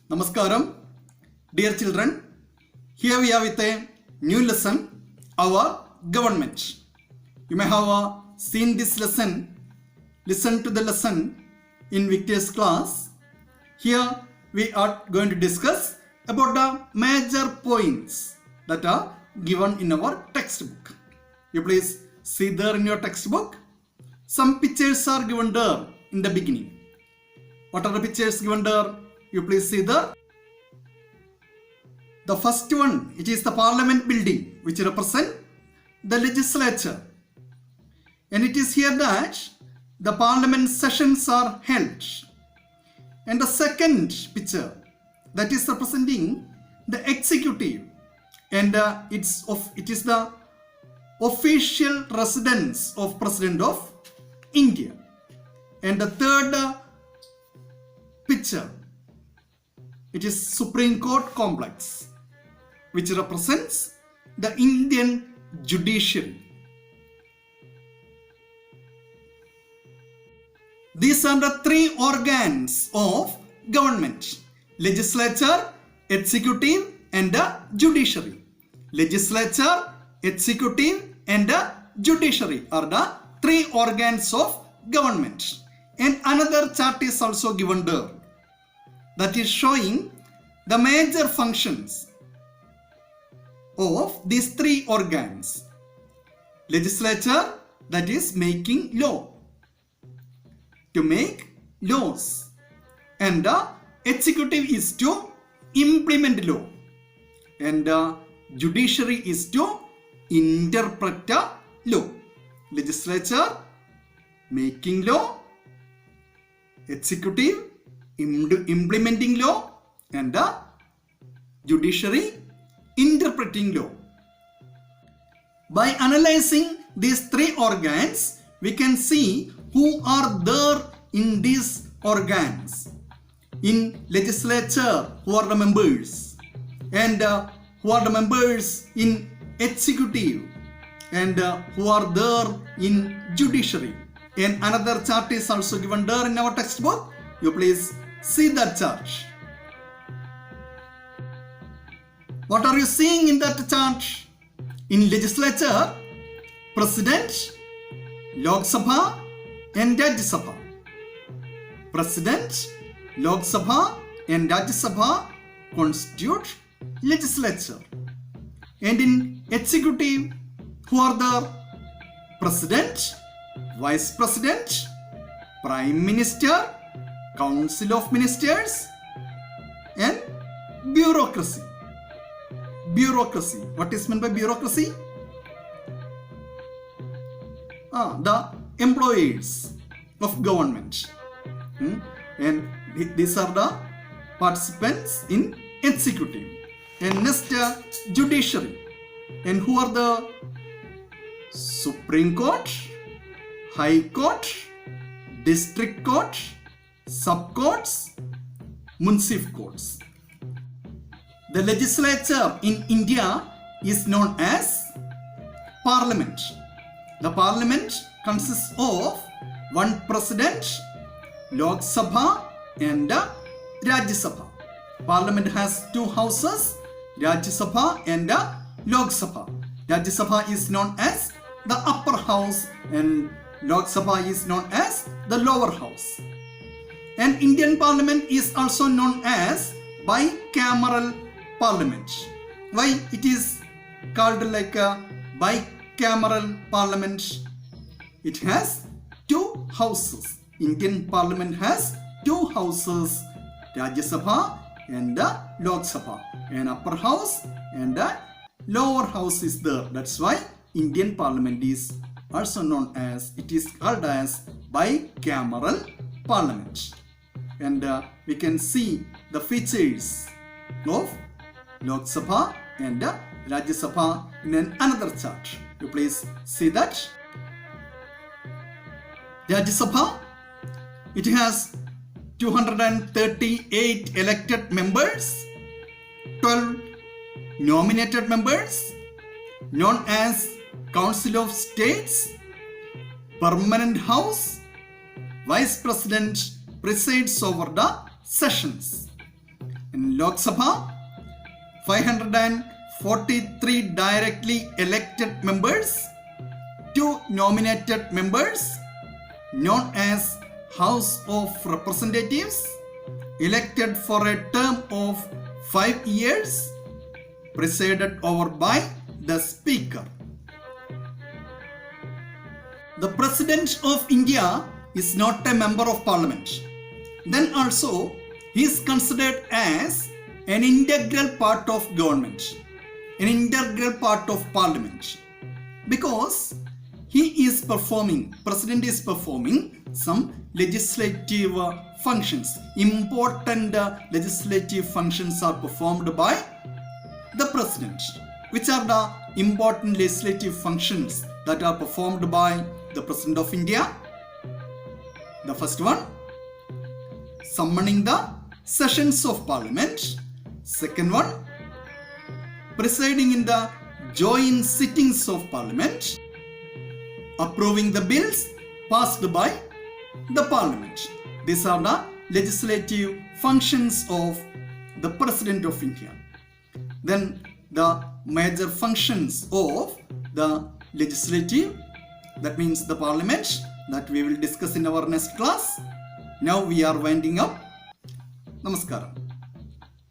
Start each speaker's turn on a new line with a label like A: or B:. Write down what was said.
A: Namaskaram, dear children. Here we are with a new lesson, our government. You may have seen this lesson, listen to the lesson in Victor's class. Here we are going to discuss about the major points that are given in our textbook. You please see there in your textbook. Some pictures are given there in the beginning. What are the pictures given there? You please see there. The first one, it is the Parliament building, which represent the legislature. And it is here that the Parliament sessions are held. And the second picture, that is representing the executive. And it is the official residence of President of India. And the third picture, it is Supreme Court complex, which represents the Indian judiciary. These are the three organs of government: legislature, executive, and the judiciary. Legislature, executive, and the judiciary are the three organs of government. And another chart is also given there, that is showing the major functions of these three organs. Legislature, that is making law, to make laws, and the executive is to implement law, and the judiciary is to interpret law. Legislature making law, executive implementing law, and the judiciary interpreting law. By analyzing these three organs, we can see who are there in these organs. In legislature, who are the members, and who are the members in executive, and who are there in judiciary. And another chart is also given there in our textbook. You please see that chart. What are you seeing in that chart? In legislature, President, Lok Sabha, and Rajya Sabha. President, Lok Sabha, and Rajya Sabha constitute legislature. And in executive, who are the President, Vice President, Prime Minister, Council of Ministers, and bureaucracy. Bureaucracy. What is meant by bureaucracy? The employees of government. And these are the participants in executive. And next, judiciary. And who are the Supreme Court, High Court, District Court, Sub-Courts, Municipal Courts. The legislature in India is known as Parliament. The Parliament consists of one President, Lok Sabha, and Rajya Sabha. Parliament has two houses, Rajya Sabha and Lok Sabha. Rajya Sabha is known as the upper house, and Lok Sabha is known as the lower house. And Indian Parliament is also known as bicameral Parliament. Why it is called like a bicameral Parliament? It has two houses. Indian Parliament has two houses, Rajya Sabha and the Lok Sabha. An upper house and a lower house is there. That's why Indian Parliament is also known as, it is called as bicameral Parliament. And we can see the features of Lok Sabha and Rajya Sabha in another chart. You please see that. Rajya Sabha, it has 238 elected members, 12 nominated members, known as Council of States, Permanent House, Vice President presides over the sessions. In Lok Sabha, 543 directly elected members, 2 nominated members known as House of Representatives, elected for a term of 5 years, presided over by the Speaker. The President of India is not a member of Parliament. Then also, he is considered as an integral part of government, an integral part of Parliament, because President is performing some legislative functions. Important legislative functions are performed by the President. Which are the important legislative functions that are performed by the President of India? The first one, summoning the sessions of Parliament. Second one, presiding in the joint sittings of Parliament. Approving the bills passed by the Parliament. These are the legislative functions of the President of India. Then the major functions of the legislative, that means the Parliament, that we will discuss in our next class. Now we are winding up. Namaskaram.